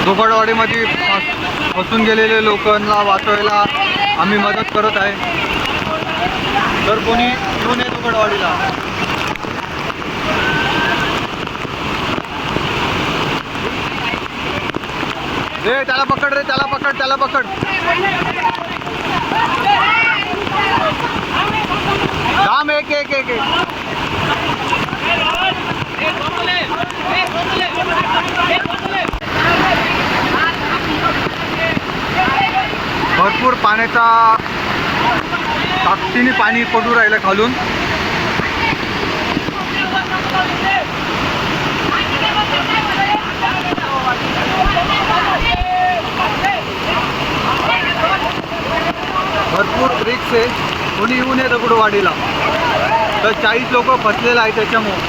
दगडवाडीमध्ये फसून गेलेले लोकांना वाचवायला आम्ही मदत करत आहे. तर कोणी येऊ नये दगडवाडीला. रे त्याला पकड, रे त्याला पकड, त्याला पकड. काम एक एक एक एक. भरपूर पाण्याचा ताकदीने पाणी पडू राहिलं खालून. भरपूर रिक्स आहे. कोणी येऊ नये दगडवाडीला. तर 40 लोक फसलेलं आहे त्याच्यामुळे.